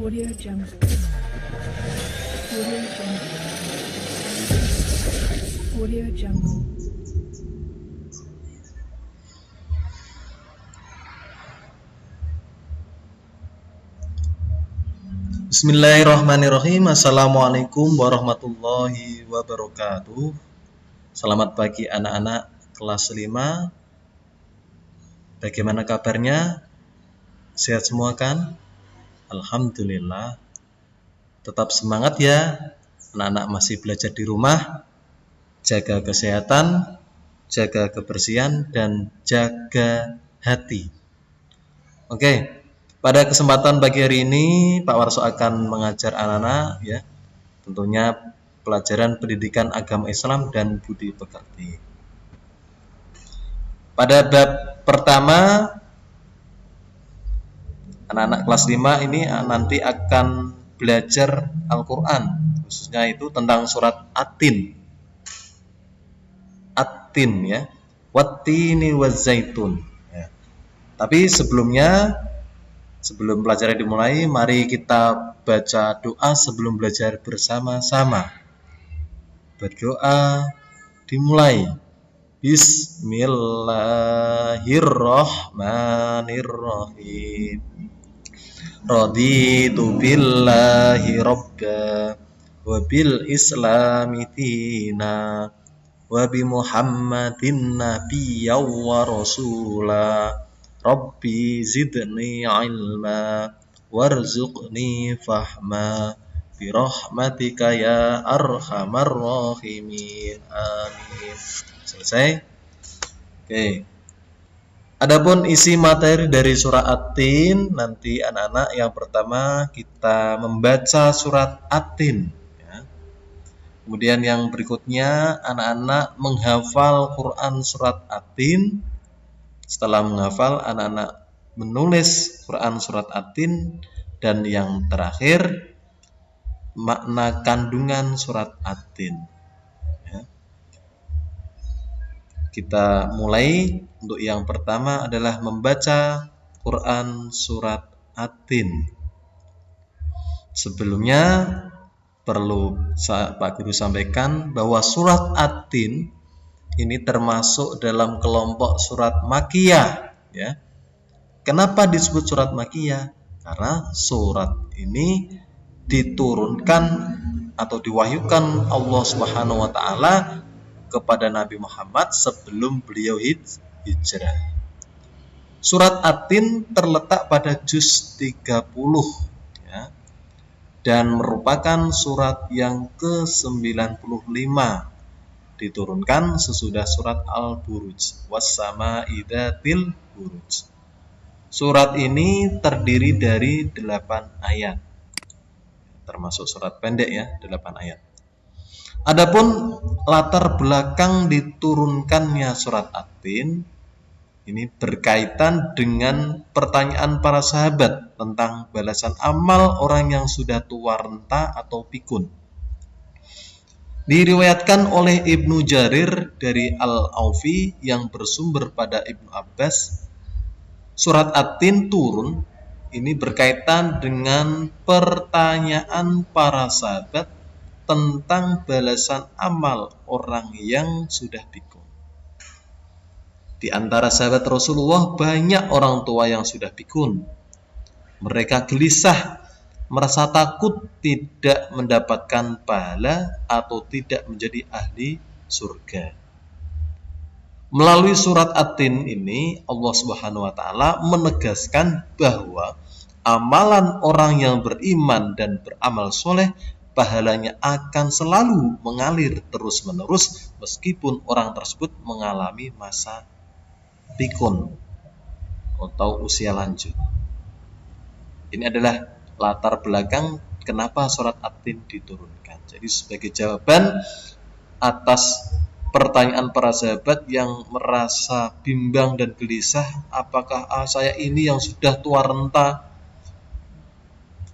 Audio Jungle. Audio Jungle. Audio Jungle. Bismillahirrahmanirrahim. Assalamualaikum warahmatullahi wabarakatuh. Selamat pagi anak-anak kelas 5. Bagaimana kabarnya? Sehat semua kan? Alhamdulillah. Tetap semangat ya. Anak-anak masih belajar di rumah. Jaga kesehatan, jaga kebersihan, dan jaga hati. Oke. Pada kesempatan pagi hari ini, Pak Warso akan mengajar anak-anak ya, tentunya pelajaran pendidikan agama Islam dan budi pekerti. Pada bab pertama, anak-anak kelas 5 ini nanti akan belajar Al-Quran, khususnya itu tentang surat At-Tin. At-Tin ya, Wat-Tini Waz-Zaitun ya. Tapi sebelum pelajaran dimulai, mari kita baca doa sebelum belajar bersama-sama. Berdoa dimulai. Bismillahirrahmanirrahim. Raditu billahi rabba wa bil islami dina wa bi Muhammadin nabiyyan wa rasula. Rabbi zidni ilma warzuqni fahma birahmatika ya arhamar rahimin. Amin. Selesai. Oke. Adapun isi materi dari surah At-Tin, nanti anak-anak yang pertama kita membaca surat At-Tin ya. Kemudian yang berikutnya anak-anak menghafal Quran surat At-Tin. Setelah menghafal, anak-anak menulis Quran surat At-Tin, dan yang terakhir makna kandungan surat At-Tin ya. Kita mulai. Untuk yang pertama adalah membaca Quran surat At-Tin. Sebelumnya perlu Pak Guru sampaikan bahwa surat At-Tin ini termasuk dalam kelompok surat Makkiyah ya. Kenapa disebut surat Makkiyah? Karena surat ini diturunkan atau diwahyukan Allah Subhanahu wa taala kepada Nabi Muhammad sebelum beliau hijrah. Surat At-Tin terletak pada juz 30 ya, dan merupakan surat yang ke-95. Diturunkan sesudah surat Al-Buruj, was-sama'i dzatil buruj. Surat ini terdiri dari 8 ayat. Termasuk surat pendek ya, 8 ayat. Adapun latar belakang diturunkannya surat At-Tin ini berkaitan dengan pertanyaan para sahabat tentang balasan amal orang yang sudah tua renta atau pikun. Diriwayatkan oleh Ibnu Jarir dari Al-Aufi yang bersumber pada Ibnu Abbas, surat At-Tin turun ini berkaitan dengan pertanyaan para sahabat tentang balasan amal orang yang sudah pikun. Di antara sahabat Rasulullah banyak orang tua yang sudah pikun. Mereka gelisah, merasa takut tidak mendapatkan pahala atau tidak menjadi ahli surga. Melalui surat At-Tin ini Allah Subhanahu wa taala menegaskan bahwa amalan orang yang beriman dan beramal soleh pahalanya akan selalu mengalir terus-menerus meskipun orang tersebut mengalami masa pikun atau usia lanjut. Ini adalah latar belakang kenapa surat At-Tin diturunkan. Jadi sebagai jawaban atas pertanyaan para sahabat yang merasa bimbang dan gelisah, apakah saya ini yang sudah tua renta,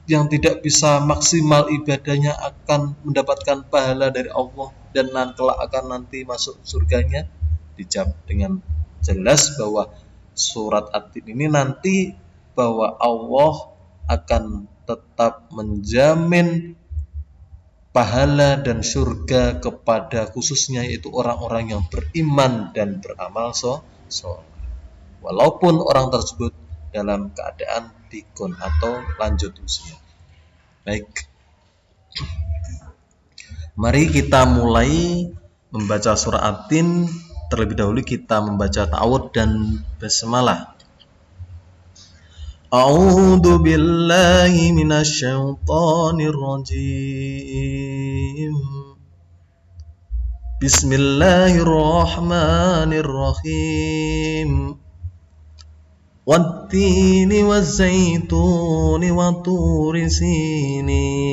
yang tidak bisa maksimal ibadahnya akan mendapatkan pahala dari Allah dan kelak akan nanti masuk surganya? Dijawab dengan jelas bahwa surat At-Tin ini nanti bahwa Allah akan tetap menjamin pahala dan surga kepada khususnya yaitu orang-orang yang beriman dan beramal soleh. Walaupun orang tersebut dalam keadaan pikun atau lanjut usia. Baik. Mari kita mulai membaca surah At-Tin. Terlebih dahulu kita membaca ta'awudz dan basmalah. A'udzu billahi minasy syaithanir rajim. Bismillahirrahmanirrahim. Wat-tini waz-zaituni wa turi sinin.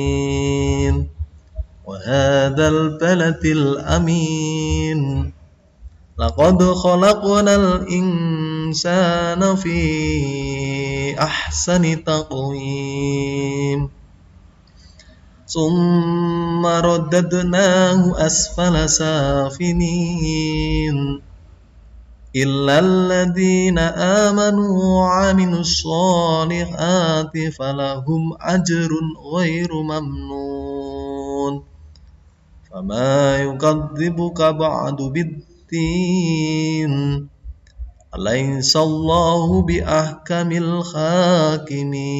Wa hadzal baladil amin. Laqad khalaqnal insana fi ahsani taqwim. Summa raddadnahu asfala safinin. Illa alladhina amanu wa 'amilus shalihati falahum ajrun ghairu mamnun. Fama yukadzibuka ba'du bid-din. Alaysallahu biahkamil hakimin.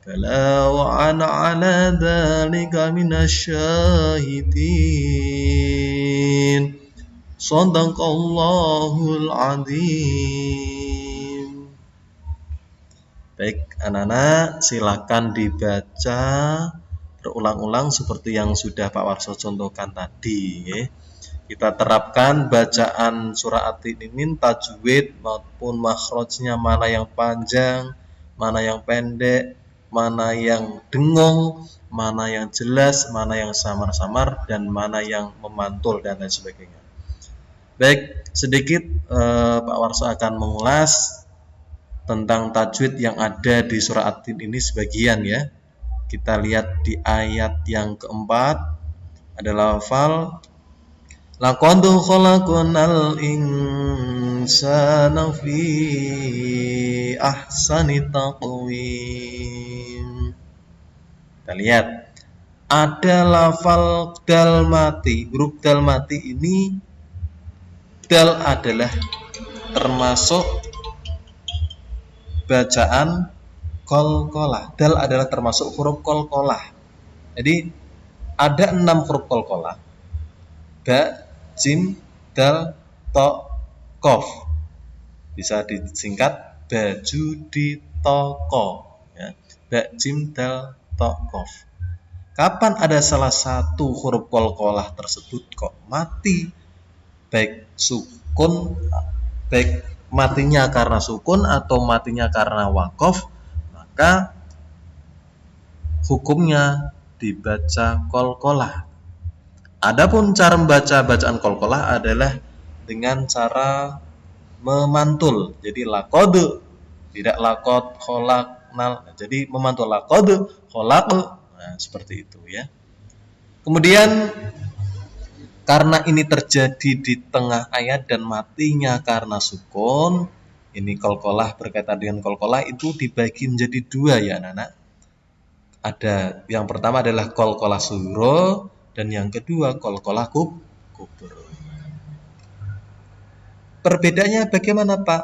Fala wa ana 'ala dzalika minasyahidin. Shadaqallahul adzim. Baik, anak-anak, silakan dibaca berulang-ulang seperti yang sudah Pak Warso contohkan tadi. Kita terapkan bacaan surah At-Tin ini tajwid maupun makhrajnya, mana yang panjang, mana yang pendek, mana yang dengung, mana yang jelas, mana yang samar-samar, dan mana yang memantul, dan lain sebagainya. Baik, sedikit Pak Warso akan mengulas tentang tajwid yang ada di surah At-Tin ini sebagian ya. Kita lihat di ayat yang keempat ada lafal laqad khalaqnal insana fi ahsani taqwim. Kita lihat ada lafal dal mati. Huruf dal mati ini, dal adalah termasuk bacaan qalqalah. Dal adalah termasuk huruf qalqalah. Jadi ada 6 huruf qalqalah. Ba, jim, dal, to, qaf. Bisa disingkat baju di toko. Ya. Ba, jim, dal, to, qaf. Kapan ada salah satu huruf qalqalah tersebut kok mati? Baik matinya karena sukun atau matinya karena waqaf, maka hukumnya dibaca qalqalah. Adapun cara membaca bacaan qalqalah adalah dengan cara memantul. Jadi laqad, tidak laqad khalaqnal. Jadi memantul laqad khalaq. Nah, seperti itu ya. Kemudian karena ini terjadi di tengah ayat dan matinya karena sukun, ini qalqalah, berkaitan dengan qalqalah itu dibagi menjadi 2 ya anak-anak. Ada yang pertama adalah qalqalah sughra dan yang kedua qalqalah kubra. Perbedaannya bagaimana Pak?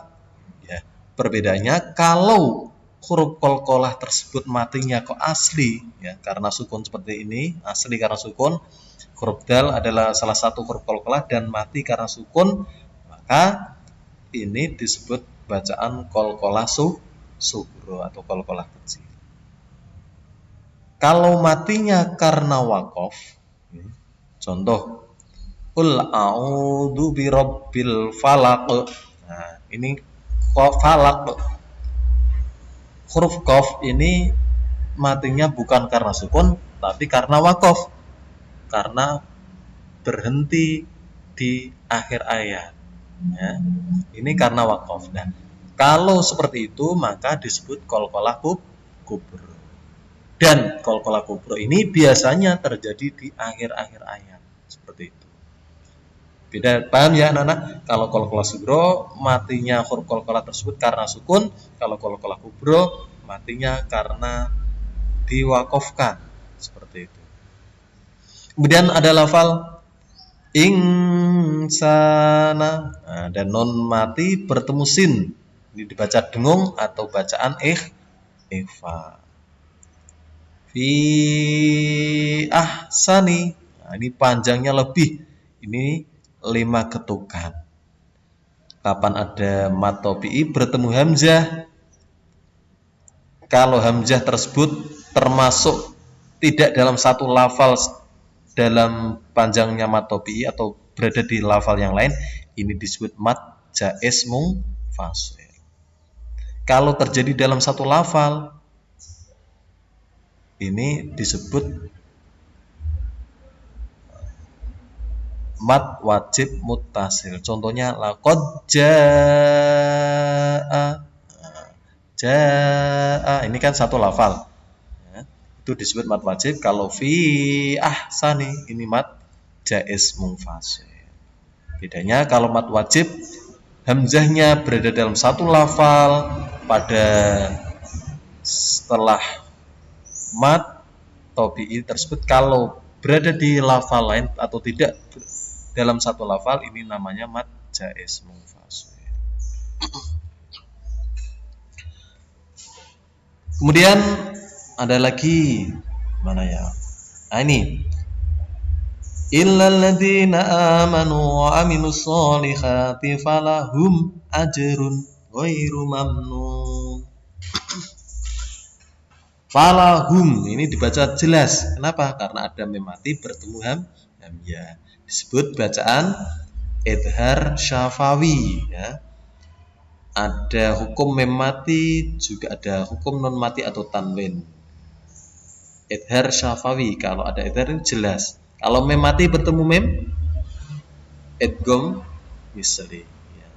Ya, perbedaannya kalau huruf qalqalah tersebut matinya kok asli ya karena sukun seperti ini, asli karena sukun. Huruf dal adalah salah satu huruf qalqalah dan mati karena sukun, maka ini disebut bacaan qalqalah sughra atau qalqalah kecil. Kalau matinya karena waqaf, contoh qul a'udzu birabbil falaq. Nah, ini falaq. Huruf qaf ini matinya bukan karena sukun tapi karena waqaf. Karena berhenti di akhir ayat. Ya. Ini karena waqaf. Nah, kalau seperti itu maka disebut qalqalah kubra. Dan qalqalah kubra ini biasanya terjadi di akhir-akhir ayat. Seperti itu. Beda, paham ya anak-anak? Kalau qalqalah sughra matinya huruf qalqalah tersebut karena sukun, kalau qalqalah kubra matinya karena diwakafkan, seperti itu. Kemudian ada lafal insana, dan non mati bertemu sin, ini dibaca dengung atau bacaan ikhfa. Fi ahsani, ini panjangnya lebih, ini 5 ketukan. Kapan ada mat tobi'i bertemu hamzah, kalau hamzah tersebut termasuk tidak dalam satu lafal dalam panjangnya mat tobi'i atau berada di lafal yang lain, ini disebut mat jaiz munfasil. Kalau terjadi dalam satu lafal, ini disebut mat wajib muttasil. Contohnya laqad jaa. Jaa, ini kan satu lafal. Ya, itu disebut mat wajib. Kalau fi ahsani, ini mat jaiz munfasil. Bedanya kalau mat wajib, hamzahnya berada dalam satu lafal pada setelah mat tobi'i tersebut. Kalau berada di lafal lain atau tidak dalam satu lafal, ini namanya mat jaiz munfasil. Kemudian ada lagi mana ya? Ini illal ladzina amanu wa aminus solihati falahum ajrun ghairu mamnun. Falahum ini dibaca jelas. Kenapa? Karena ada mem mati bertemu hamzah. Disebut bacaan idhar syafawi, ya. Ada hukum mem mati, juga ada hukum non mati atau tanwin. Idhar syafawi, kalau ada idhar ini jelas. Kalau mem mati bertemu mem, idgham misli, ya.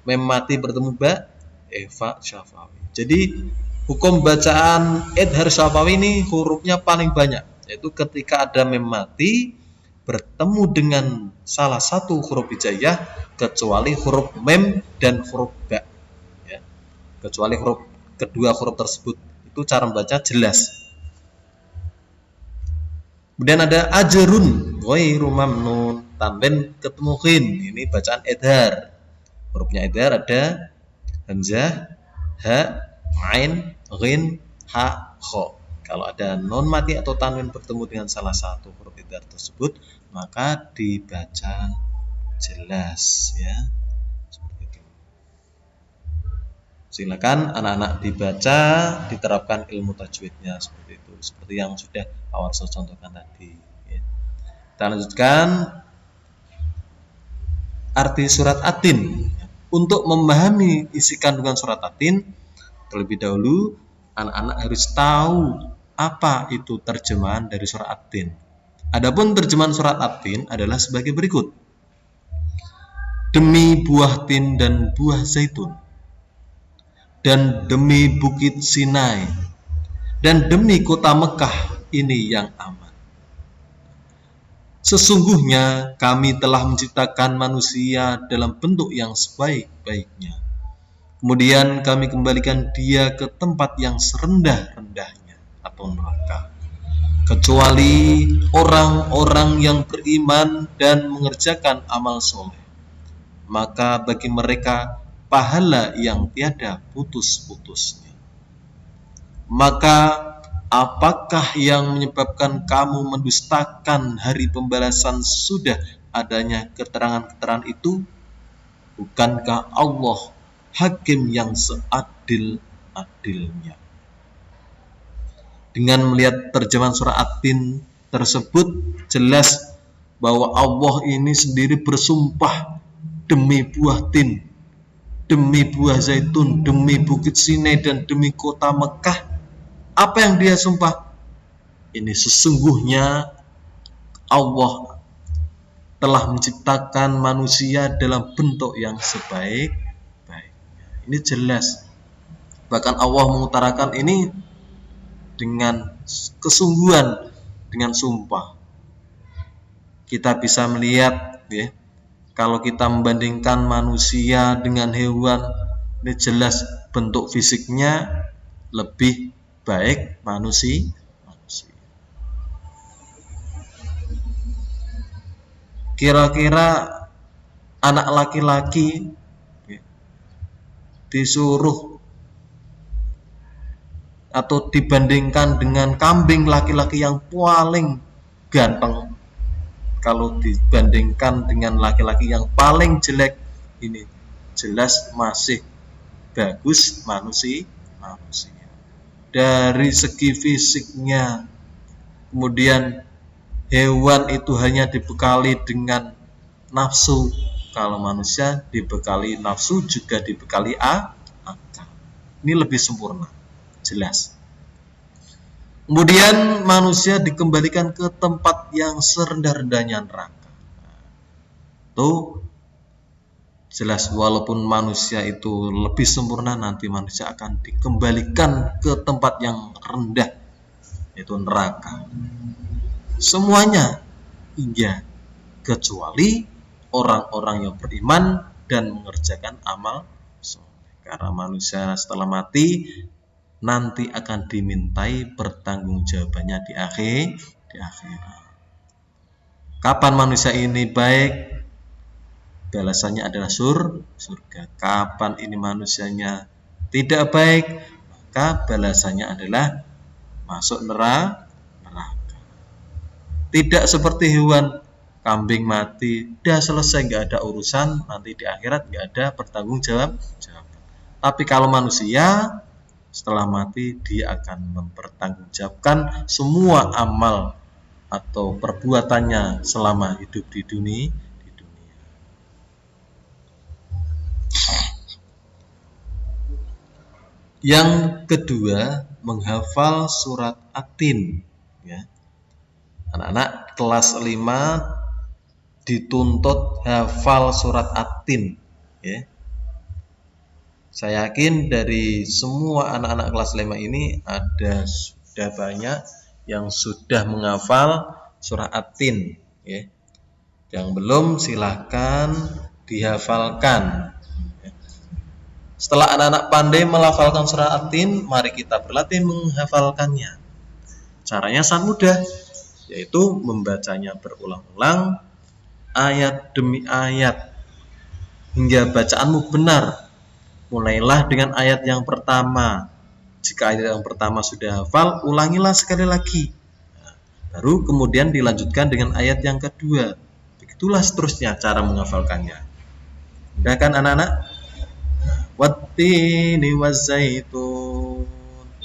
Mem mati bertemu ba, ikhfa syafawi. Jadi hukum bacaan idhar syafawi ini hurufnya paling banyak, yaitu ketika ada mem mati bertemu dengan salah satu huruf hijaiyah, kecuali huruf mem dan huruf ba, ya. Kecuali kedua huruf tersebut, itu cara membaca jelas. Kemudian ada ajrun ghairu mamnun, tanwin ketemu ghin, ini bacaan idhar. Hurufnya idhar ada hamzah, ha, ain, ghin, ha, kha. Kalau ada non mati atau tanwin bertemu dengan salah satu huruf idhar tersebut, maka dibaca jelas, ya. Seperti itu. Silakan anak-anak dibaca, diterapkan ilmu tajwidnya seperti itu, seperti yang sudah awal saya contohkan tadi, ya. Kita lanjutkan arti surat At-Tin. Untuk memahami isi kandungan surat At-Tin, terlebih dahulu anak-anak harus tahu apa itu terjemahan dari surat At-Tin. Adapun terjemahan surat At-Tin adalah sebagai berikut. Demi buah tin dan buah zaitun, dan demi bukit Sinai, dan demi kota Mekah ini yang aman. Sesungguhnya kami telah menciptakan manusia dalam bentuk yang sebaik-baiknya. Kemudian kami kembalikan dia ke tempat yang serendah-rendahnya atau neraka, kecuali orang-orang yang beriman dan mengerjakan amal soleh. Maka bagi mereka pahala yang tiada putus-putusnya. Maka apakah yang menyebabkan kamu mendustakan hari pembalasan sudah adanya keterangan-keterangan itu? Bukankah Allah hakim yang seadil-adilnya? Dengan melihat terjemahan surah At-Tin tersebut, jelas bahwa Allah ini sendiri bersumpah demi buah tin, demi buah zaitun, demi bukit Sinai, dan demi kota Mekah. Apa yang dia sumpah? Ini sesungguhnya Allah telah menciptakan manusia dalam bentuk yang sebaik-baiknya. Ini jelas. Bahkan Allah mengutarakan ini dengan kesungguhan, dengan sumpah. Kita bisa melihat, ya, kalau kita membandingkan manusia dengan hewan, ini jelas bentuk fisiknya lebih baik manusia. Kira-kira anak laki-laki disuruh atau dibandingkan dengan kambing laki-laki yang paling ganteng, kalau dibandingkan dengan laki-laki yang paling jelek, ini jelas masih bagus manusia. Dari segi fisiknya, kemudian hewan itu hanya dibekali dengan nafsu, kalau manusia dibekali nafsu juga dibekali akal. Ini lebih sempurna, jelas. Kemudian manusia dikembalikan ke tempat yang serendah-rendahnya neraka. Tuh jelas, walaupun manusia itu lebih sempurna, nanti manusia akan dikembalikan ke tempat yang rendah, yaitu neraka. Semuanya, hingga kecuali orang-orang yang beriman dan mengerjakan amal soleh. Karena manusia setelah mati nanti akan dimintai pertanggungjawabannya di akhirat. Kapan manusia ini baik? Balasannya adalah surga. Kapan ini manusianya tidak baik, maka balasannya adalah masuk neraka. Tidak seperti hewan, kambing mati, dah selesai, nggak ada urusan, nanti di akhirat nggak ada pertanggungjawaban. Tapi kalau manusia setelah mati, dia akan mempertanggungjawabkan semua amal atau perbuatannya selama hidup di dunia. Yang kedua, menghafal surat At-Tin, ya. Anak-anak kelas 5 dituntut hafal surat At-Tin, ya. Saya yakin dari semua anak-anak kelas 5 ini ada sudah banyak yang sudah menghafal surat At-Tin, ya. Yang belum silahkan dihafalkan. Setelah anak-anak pandai melafalkan surat At-Tin, mari kita berlatih menghafalkannya. Caranya sangat mudah, yaitu membacanya berulang-ulang, ayat demi ayat, hingga bacaanmu benar. Mulailah dengan ayat yang pertama. Jika ayat yang pertama sudah hafal, ulangilah sekali lagi. Baru kemudian dilanjutkan dengan ayat yang kedua. Begitulah seterusnya cara menghafalkannya. Udah kan anak-anak? Wattini wazaitun,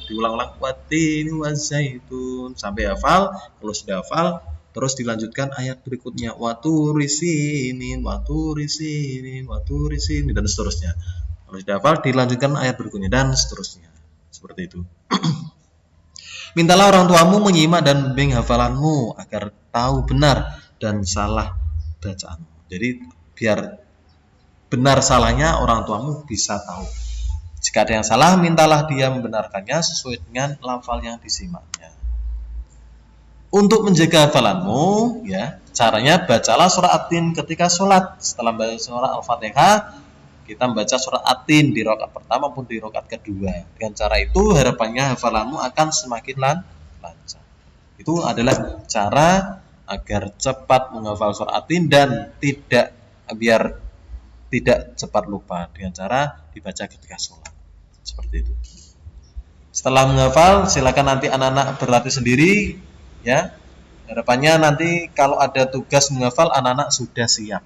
diulang-ulang wattini wazaitun sampai hafal. Kalau sudah hafal, terus dilanjutkan ayat berikutnya waturisinin dan seterusnya. Kalau sudah hafal, dilanjutkan ayat berikutnya dan seterusnya. Seperti itu. Mintalah orang tuamu menyimak dan membimbing hafalanmu agar tahu benar dan salah bacaan. Jadi biar benar salahnya orang tuamu bisa tahu. Jika ada yang salah, mintalah dia membenarkannya sesuai dengan lafal yang disimaknya. Untuk menjaga hafalanmu, ya, caranya bacalah surat At-Tin ketika sholat. Setelah membaca surat Al-Fatihah, kita membaca surat At-Tin di rakaat pertama maupun di rakaat kedua. Dengan cara itu harapannya hafalanmu akan semakin lancar. Itu adalah cara agar cepat menghafal surat At-Tin dan biar tidak cepat lupa, dengan cara dibaca ketika sholat. Seperti itu. Setelah menghafal, silakan nanti anak-anak berlatih sendiri, ya. Harapannya nanti kalau ada tugas menghafal, anak-anak sudah siap,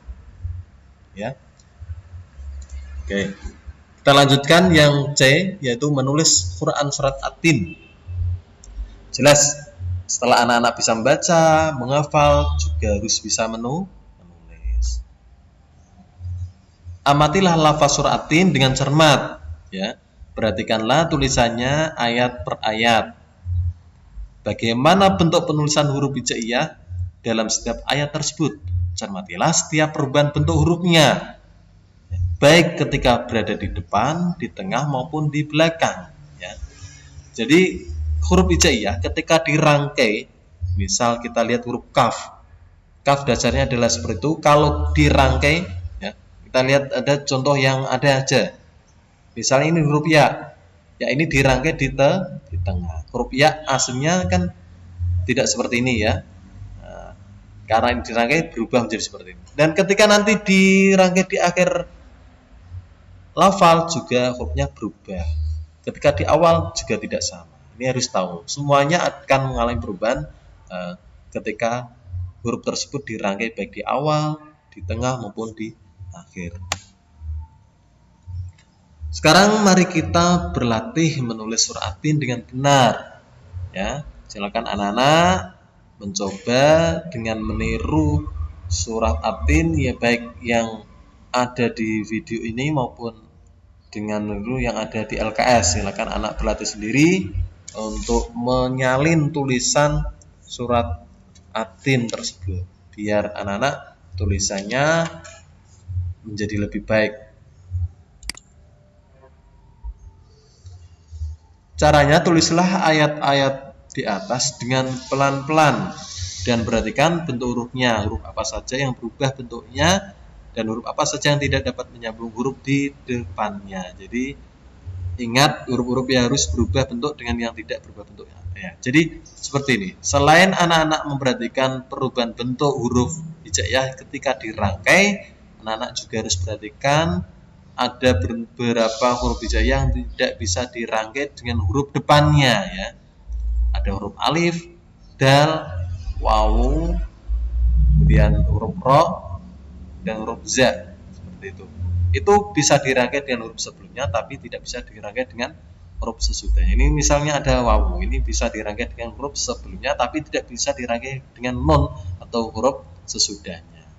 ya. Oke, kita lanjutkan yang C, yaitu menulis Quran surat At-Tin. Jelas, setelah anak-anak bisa membaca, menghafal, juga harus bisa menulis. Amatilah lafaz surat At-Tin dengan cermat, ya. Perhatikanlah tulisannya ayat per ayat. Bagaimana bentuk penulisan huruf hijaiyah dalam setiap ayat tersebut? Cermatilah setiap perubahan bentuk hurufnya, baik ketika berada di depan, di tengah maupun di belakang, ya. Jadi huruf hijaiyah ketika dirangkai, misal kita lihat huruf kaf. Kaf dasarnya adalah seperti itu. Kalau dirangkai, kita lihat ada contoh yang ada aja. Misalnya ini huruf ya. Ya ini dirangkai di tengah. Huruf ya aslinya kan tidak seperti ini ya. Nah, karena ini dirangkai berubah menjadi seperti ini. Dan ketika nanti dirangkai di akhir lafal juga hurufnya berubah. Ketika di awal juga tidak sama. Ini harus tahu. Semuanya akan mengalami perubahan ketika huruf tersebut dirangkai baik di awal, di tengah maupun di akhir. Sekarang mari kita berlatih menulis surat Atin dengan benar. Ya, silakan anak-anak mencoba dengan meniru surat Atin ya baik yang ada di video ini maupun dengan meniru yang ada di LKS. Silakan anak berlatih sendiri untuk menyalin tulisan surat Atin tersebut biar anak-anak tulisannya menjadi lebih baik. Caranya tulislah ayat-ayat di atas dengan pelan-pelan dan perhatikan bentuk hurufnya, huruf apa saja yang berubah bentuknya dan huruf apa saja yang tidak dapat menyambung huruf di depannya. Jadi ingat huruf-huruf yang harus berubah bentuk dengan yang tidak berubah bentuknya. Ya, jadi seperti ini. Selain anak-anak memperhatikan perubahan bentuk huruf hijaiyah ketika dirangkai, anak-anak juga harus perhatikan ada beberapa huruf hijaiyah yang tidak bisa dirangkai dengan huruf depannya ya. Ada huruf alif, dal, wawu, kemudian huruf ro dan huruf za seperti itu. Itu bisa dirangkai dengan huruf sebelumnya tapi tidak bisa dirangkai dengan huruf sesudahnya. Ini misalnya ada wawu, ini bisa dirangkai dengan huruf sebelumnya tapi tidak bisa dirangkai dengan nun atau huruf sesudahnya.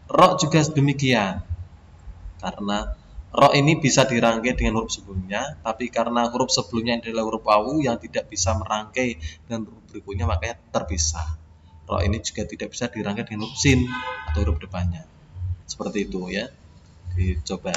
Ro juga demikian. Karena ro ini bisa dirangkai dengan huruf sebelumnya, tapi karena huruf sebelumnya adalah huruf wawu yang tidak bisa merangkai dengan huruf berikutnya makanya terpisah. Ro ini juga tidak bisa dirangkai dengan huruf sin atau huruf depannya. Seperti itu ya. Dicoba.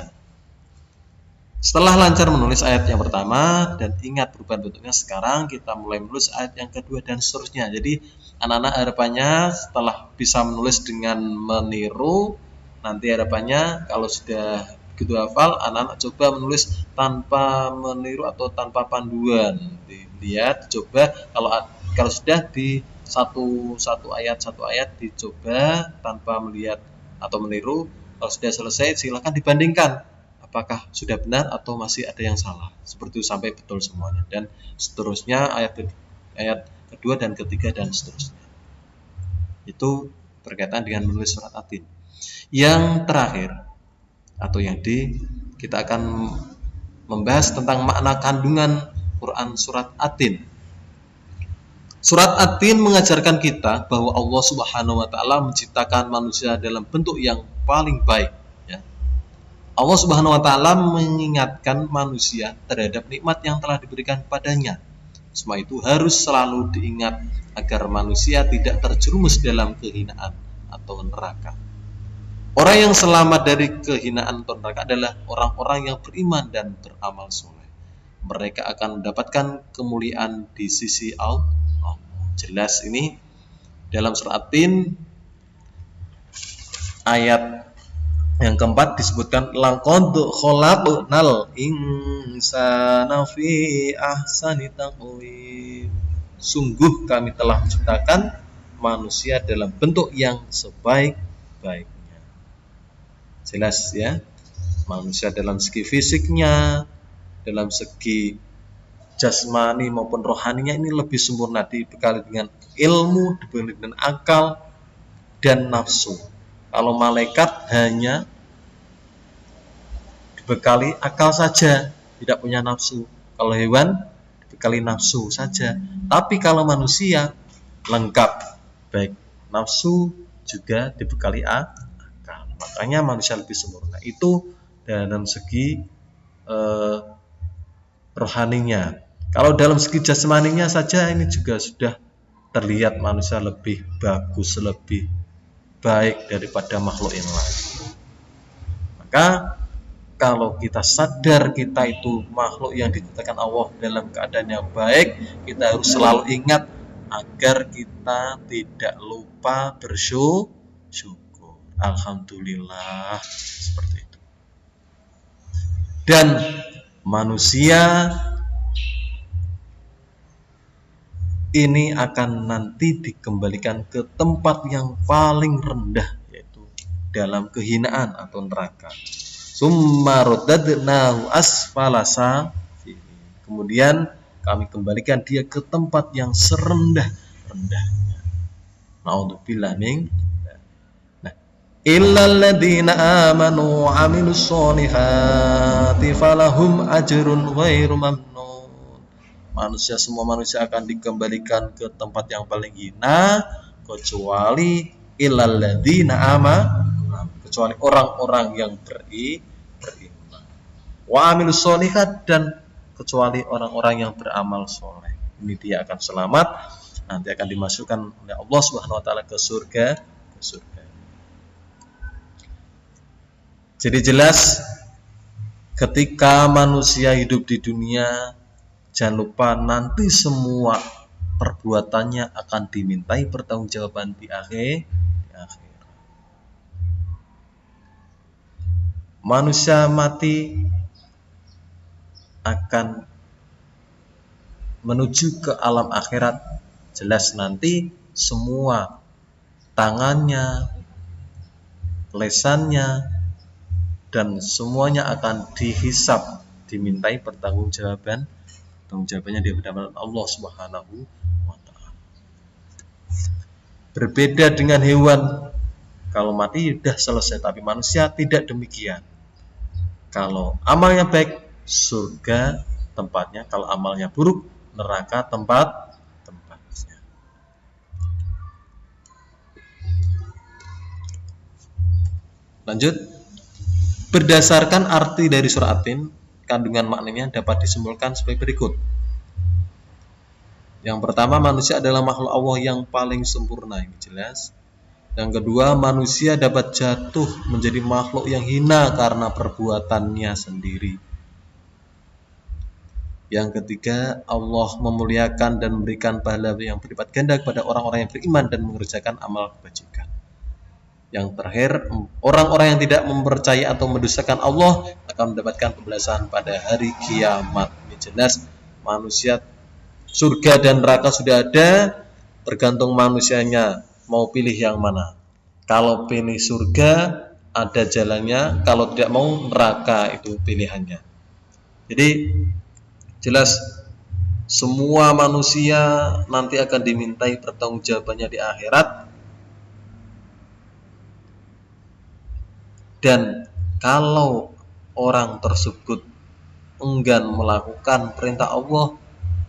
Setelah lancar menulis ayat yang pertama dan ingat perubahan bentuknya, sekarang kita mulai menulis ayat yang kedua dan seterusnya. Jadi anak-anak harapannya setelah bisa menulis dengan meniru, nanti harapannya kalau sudah begitu hafal, anak-anak coba menulis tanpa meniru atau tanpa panduan. Dilihat, coba kalau sudah di satu ayat dicoba tanpa melihat atau meniru. Kalau sudah selesai, silakan dibandingkan apakah sudah benar atau masih ada yang salah. Seperti itu sampai betul semuanya. Dan seterusnya ayat kedua dan ketiga dan seterusnya. Itu berkaitan dengan menulis surat Atin. Yang terakhir atau kita akan membahas tentang makna kandungan Quran surat Atin. Surat Atin mengajarkan kita bahwa Allah Subhanahu wa taala menciptakan manusia dalam bentuk yang paling baik ya. Allah Subhanahu wa taala mengingatkan manusia terhadap nikmat yang telah diberikan padanya. Semua itu harus selalu diingat agar manusia tidak terjerumus dalam kehinaan atau neraka. Orang yang selamat dari kehinaan atau neraka adalah orang-orang yang beriman dan beramal soleh. Mereka akan mendapatkan kemuliaan di sisi Allah. Jelas ini dalam surat Atin ayat yang keempat disebutkan laqad khalaqnal insana fi ahsani taqwim. Sungguh kami telah menciptakan manusia dalam bentuk yang sebaik-baiknya. Jelas ya, manusia dalam segi fisiknya, dalam segi jasmani maupun rohaninya ini lebih sempurna, dibekali dengan ilmu, dibekali dengan akal dan nafsu. Kalau malaikat hanya dibekali akal saja, tidak punya nafsu. Kalau hewan dibekali nafsu saja. Tapi kalau manusia lengkap, baik nafsu juga dibekali akal. Makanya manusia lebih sempurna. Itu dalam segi rohaninya. Kalau dalam segi jasmaninya saja ini juga sudah terlihat manusia lebih bagus, lebih baik daripada makhluk yang lain. Maka kalau kita sadar kita itu makhluk yang diciptakan Allah dalam keadaan yang baik, kita harus selalu ingat agar kita tidak lupa bersyukur. Alhamdulillah, seperti itu. Dan manusia ini akan nanti dikembalikan ke tempat yang paling rendah, yaitu dalam kehinaan atau neraka. Summa raddadnahu asfala safilin. Kemudian kami kembalikan dia ke tempat yang serendah-rendahnya. Na'udzubillah min. Nah, illal ladzina amanu wa 'amilus sholihati falahum ajrun ghairu mamnun. Semua manusia akan dikembalikan ke tempat yang paling hina kecuali illal ladzina amanu, kecuali orang-orang yang beriman. Wa 'amilus sholihat, dan kecuali orang-orang yang beramal soleh. Ini dia akan selamat, nanti akan dimasukkan oleh Allah Subhanahu wa taala ke surga. Jadi jelas ketika manusia hidup di dunia, jangan lupa nanti semua perbuatannya akan dimintai pertanggungjawaban di akhir. Manusia mati akan menuju ke alam akhirat. Jelas nanti semua tangannya, lesannya, dan semuanya akan dihisab, dimintai pertanggungjawabannya di hadapan Allah Subhanahu wa taala. Berbeda dengan hewan, kalau mati sudah selesai, tapi manusia tidak demikian. Kalau amalnya baik, surga tempatnya, kalau amalnya buruk, neraka tempatnya. Lanjut. Berdasarkan arti dari surah At-Tin, kandungan maknanya dapat disimpulkan sebagai berikut. Yang pertama, manusia adalah makhluk Allah yang paling sempurna, ini jelas. Yang kedua, manusia dapat jatuh menjadi makhluk yang hina karena perbuatannya sendiri. Yang ketiga, Allah memuliakan dan memberikan pahala yang berlipat ganda kepada orang-orang yang beriman dan mengerjakan amal kebajikan. Yang terakhir, orang-orang yang tidak mempercayai atau mendustakan Allah akan mendapatkan pembalasan pada hari kiamat. Ini jelas, manusia, surga dan neraka sudah ada, tergantung manusianya mau pilih yang mana. Kalau pilih surga, ada jalannya, kalau tidak mau neraka, itu pilihannya. Jadi jelas semua manusia nanti akan dimintai pertanggungjawabannya di akhirat. Dan kalau orang tersebut enggan melakukan perintah Allah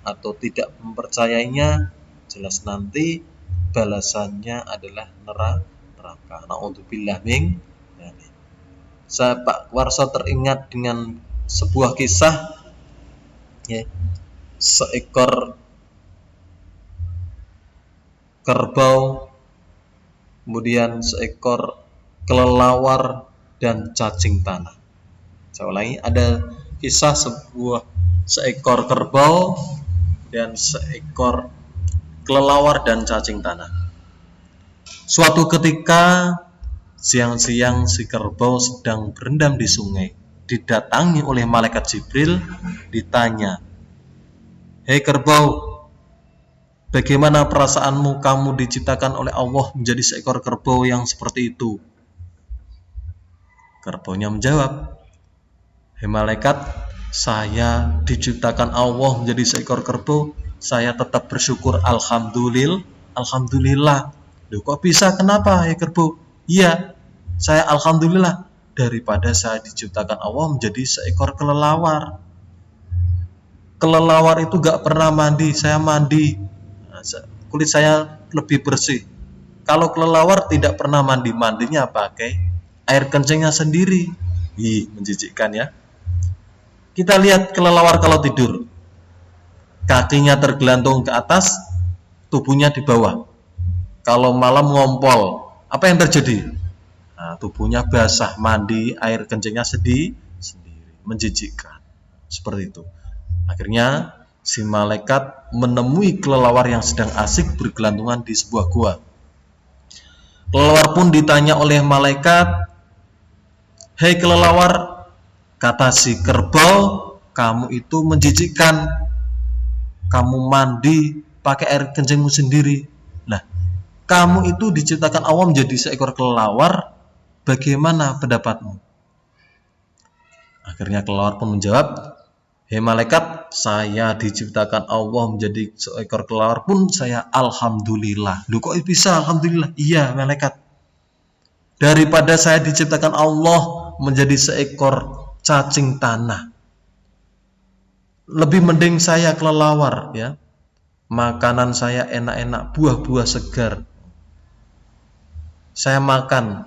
atau tidak mempercayainya, jelas nanti balasannya adalah neraka. Na'udzubillah min dzalik. Pak Warso teringat dengan sebuah kisah, ya, seekor kerbau, kemudian seekor kelelawar dan cacing tanah. Saya ulangi, ada kisah seekor kerbau dan seekor kelelawar dan cacing tanah. Suatu ketika siang-siang si kerbau sedang berendam di sungai, didatangi oleh malaikat Jibril, ditanya, "Hei kerbau, bagaimana perasaanmu kamu diciptakan oleh Allah menjadi seekor kerbau yang seperti itu?" Kerbaunya menjawab, "Hei malaikat, saya diciptakan Allah menjadi seekor kerbau, saya tetap bersyukur, alhamdulillah. Loh, kok bisa? Kenapa ya kerbau? Iya, saya alhamdulillah, daripada saya diciptakan Allah menjadi seekor kelelawar. Kelelawar itu gak pernah mandi, saya mandi, kulit saya lebih bersih. Kalau kelelawar tidak pernah mandi, mandinya pakai air kencingnya sendiri." Menjijikkan ya. Kita lihat kelelawar kalau tidur, kakinya tergelantung ke atas, tubuhnya di bawah. Kalau malam ngompol, apa yang terjadi? Tubuhnya basah, mandi, air kencingnya sendiri. Menjijikkan. Seperti itu. Akhirnya si malaikat menemui kelelawar yang sedang asik bergelantungan di sebuah gua. Kelelawar pun ditanya oleh malaikat, "Hei kelelawar," kata si kerbau, "kamu itu menjijikkan. Kamu mandi pakai air kencingmu sendiri. Nah, kamu itu diciptakan Allah menjadi seekor kelelawar, bagaimana pendapatmu? Akhirnya kelelawar pun menjawab, hei malaikat, saya diciptakan Allah menjadi seekor kelelawar pun saya alhamdulillah. Loh kok bisa alhamdulillah? Iya malaikat. Daripada saya diciptakan Allah menjadi seekor cacing tanah, lebih mending saya kelelawar ya. Makanan saya enak-enak, buah-buah segar. Saya makan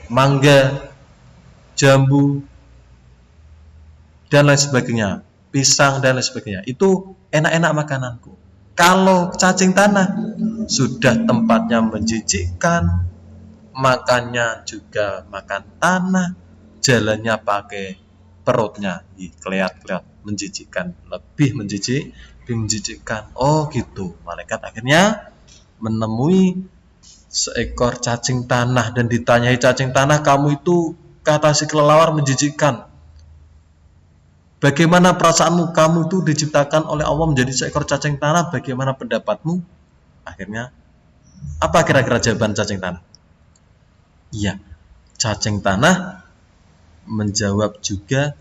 mangga, jambu, dan lain sebagainya, pisang dan lain sebagainya. Itu enak-enak makananku. Kalau cacing tanah, sudah tempatnya menjijikkan, makannya juga makan tanah, jalannya pakai perutnya, kelihatan menjijikkan, lebih menjijikkan. Oh gitu, malaikat akhirnya menemui seekor cacing tanah dan ditanyai cacing tanah, kamu itu kata si kelelawar menjijikkan. Bagaimana perasaanmu? Kamu itu diciptakan oleh Allah menjadi seekor cacing tanah. Bagaimana pendapatmu? Akhirnya, apa kira-kira jawaban cacing tanah? Iya, cacing tanah menjawab juga,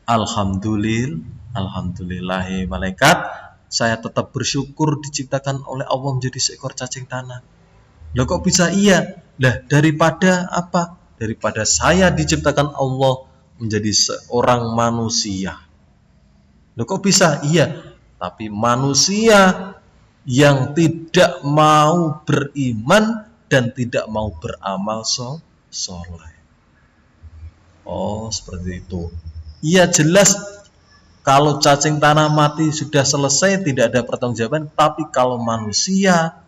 Alhamdulillahi malaikat, saya tetap bersyukur diciptakan oleh Allah menjadi seekor cacing tanah. Loh kok bisa iya? Lah daripada apa? Daripada saya diciptakan Allah menjadi seorang manusia. Loh kok bisa? Iya. Tapi manusia yang tidak mau beriman dan tidak mau beramal soleh. Oh, seperti itu. Iya jelas kalau cacing tanah mati sudah selesai, tidak ada pertanggungjawaban. Tapi kalau manusia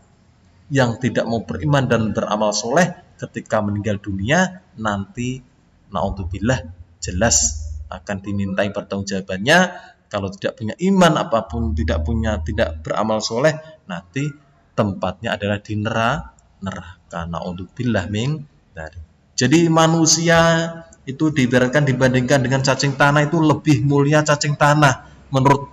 yang tidak mau beriman dan beramal soleh ketika meninggal dunia, nanti naudzubillah jelas akan dimintai pertanggungjawabannya. Kalau tidak punya iman apapun, tidak beramal soleh, nanti tempatnya adalah di neraka. Naudzubillah min dzalik. Jadi manusia itu diibaratkan dibandingkan dengan cacing tanah itu lebih mulia cacing tanah menurut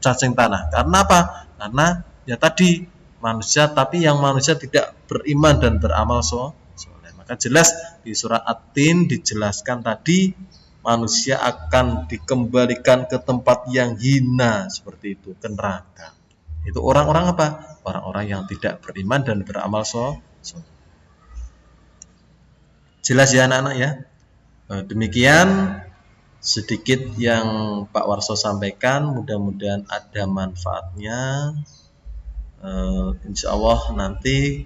cacing tanah. Karena apa? Karena ya tadi manusia, tapi yang manusia tidak beriman dan beramal soleh. Maka jelas di surah At-Tin dijelaskan tadi manusia akan dikembalikan ke tempat yang hina seperti itu, ke neraka. Itu orang-orang apa? Orang-orang yang tidak beriman dan beramal soleh. Jelas ya anak-anak ya. Demikian sedikit yang Pak Warso sampaikan, mudah-mudahan ada manfaatnya. Insya Allah nanti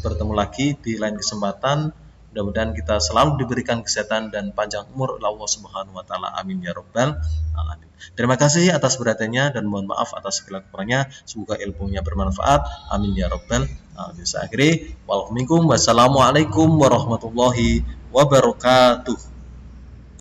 bertemu lagi di lain kesempatan. Mudah-mudahan kita selalu diberikan kesehatan dan panjang umur oleh Allah Subhanahu wa taala. Amin ya rabbal alamin. Terima kasih atas perhatiannya dan mohon maaf atas segala kekurangannya. Semoga ilmunya bermanfaat. Amin ya rabbal alamin. Saya akhiri. Wassalamualaikum warahmatullahi wabarakatuh.